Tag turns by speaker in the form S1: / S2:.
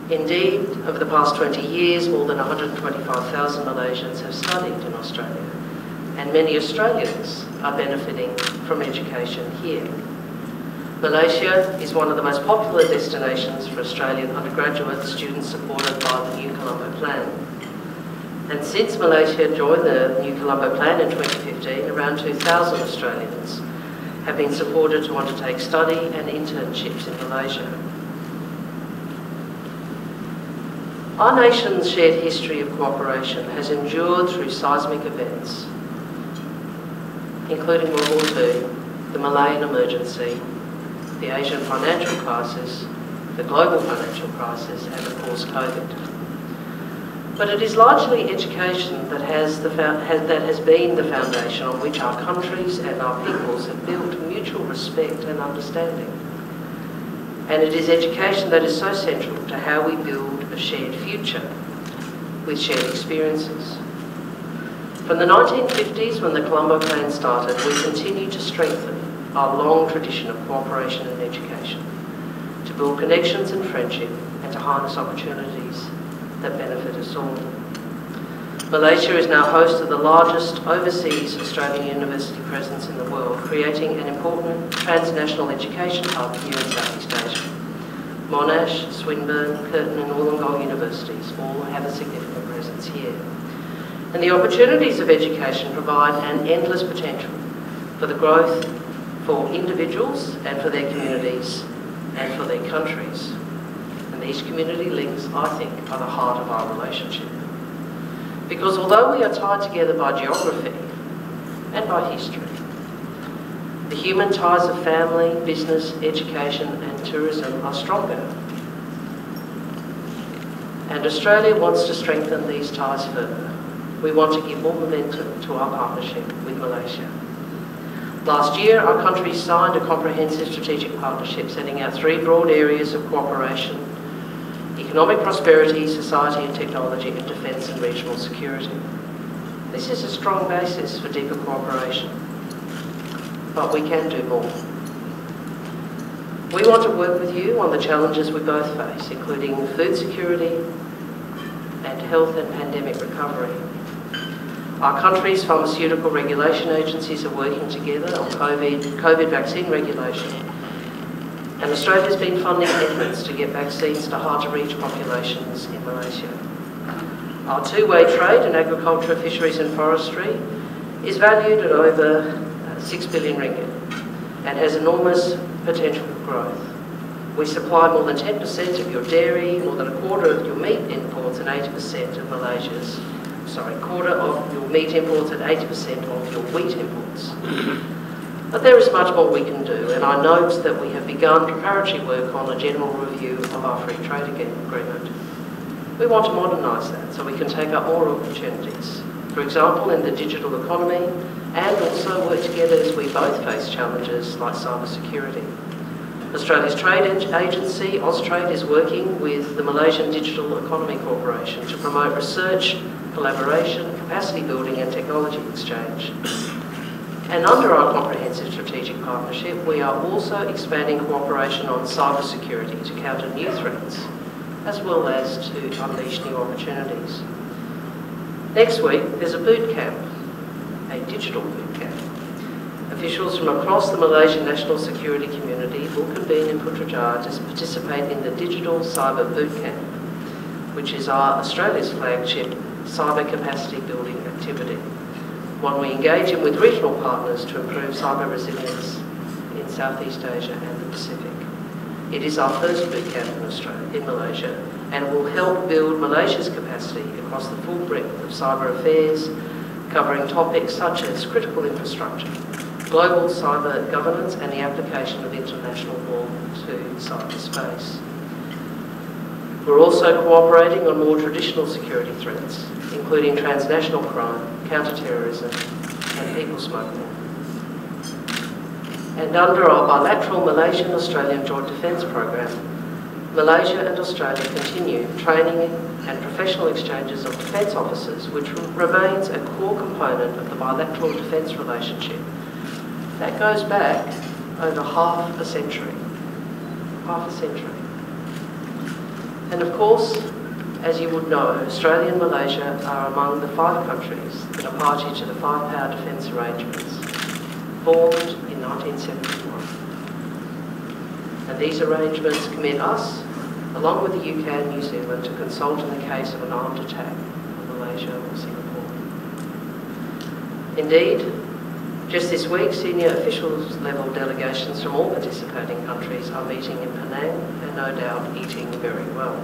S1: Indeed, over the past 20 years, more than 125,000 Malaysians have studied in Australia, and many Australians are benefiting from education here. Malaysia is one of the most popular destinations for Australian undergraduate students supported by the New Colombo Plan. And since Malaysia joined the New Colombo Plan in 2015, around 2,000 Australians have been supported to undertake study and internships in Malaysia. Our nation's shared history of cooperation has endured through seismic events, including World War II, the Malayan emergency, the Asian financial crisis, the global financial crisis, and of course COVID. But it is largely education that has been the foundation on which our countries and our peoples have built mutual respect and understanding. And it is education that is so central to how we build a shared future with shared experiences. From the 1950s, when the Colombo Plan started, we continue to strengthen our long tradition of cooperation and education, to build connections and friendship, and to harness opportunities that benefit us all. Malaysia is now host of the largest overseas Australian university presence in the world, creating an important transnational education hub here in Southeast Asia. Monash, Swinburne, Curtin and Wollongong universities all have a significant presence here. And the opportunities of education provide an endless potential for the growth for individuals and for their communities and for their countries. And these community links, I think, are the heart of our relationship. Because although we are tied together by geography and by history, the human ties of family, business, education and tourism are stronger. And Australia wants to strengthen these ties further. We want to give more momentum to our partnership with Malaysia. Last year, our countries signed a comprehensive strategic partnership setting out 3 broad areas of cooperation: economic prosperity, society and technology, and defence and regional security. This is a strong basis for deeper cooperation, but we can do more. We want to work with you on the challenges we both face, including food security and health and pandemic recovery. Our country's pharmaceutical regulation agencies are working together on COVID vaccine regulation, and Australia's been funding efforts to get vaccines to hard-to-reach populations in Malaysia. Our two-way trade in agriculture, fisheries and forestry is valued at over 6 billion ringgit and has enormous potential for growth. We supply more than 10% of your dairy, more than a quarter of your meat imports and 80% of Malaysia's, quarter of your meat imports and 80% of your wheat imports. But there is much more we can do, and I note that we have begun preparatory work on a general review of our free trade agreement. We want to modernise that so we can take up more opportunities, for example in the digital economy, and also work together as we both face challenges like cyber security. Australia's trade agency, Austrade, is working with the Malaysian Digital Economy Corporation to promote research, collaboration, capacity building and technology exchange. And under our comprehensive strategic partnership, we are also expanding cooperation on cyber security to counter new threats, as well as to unleash new opportunities. Next week, there's a boot camp, a digital boot camp. Officials from across the Malaysian national security community will convene in Putrajaya to participate in the Digital Cyber Boot Camp, which is Australia's flagship cyber capacity building activity, one we engage in with regional partners to improve cyber resilience in Southeast Asia and the Pacific. It is our first boot camp in Malaysia, and will help build Malaysia's capacity across the full breadth of cyber affairs, covering topics such as critical infrastructure, global cyber governance and the application of international law to cyberspace. We're also cooperating on more traditional security threats, including transnational crime, counter-terrorism and people smuggling. And under our bilateral Malaysian-Australian Joint Defence Programme, Malaysia and Australia continue training and professional exchanges of defence officers, which remains a core component of the bilateral defence relationship. That goes back over half a century. And of course, as you would know, Australia and Malaysia are among the 5 countries that are party to the 5 Power Defence Arrangements, formed in 1971. And these arrangements commit us, along with the UK and New Zealand, to consult in the case of an armed attack on Malaysia or Singapore. Indeed, just this week, senior officials level delegations from all participating countries are meeting in Penang and no doubt eating very well.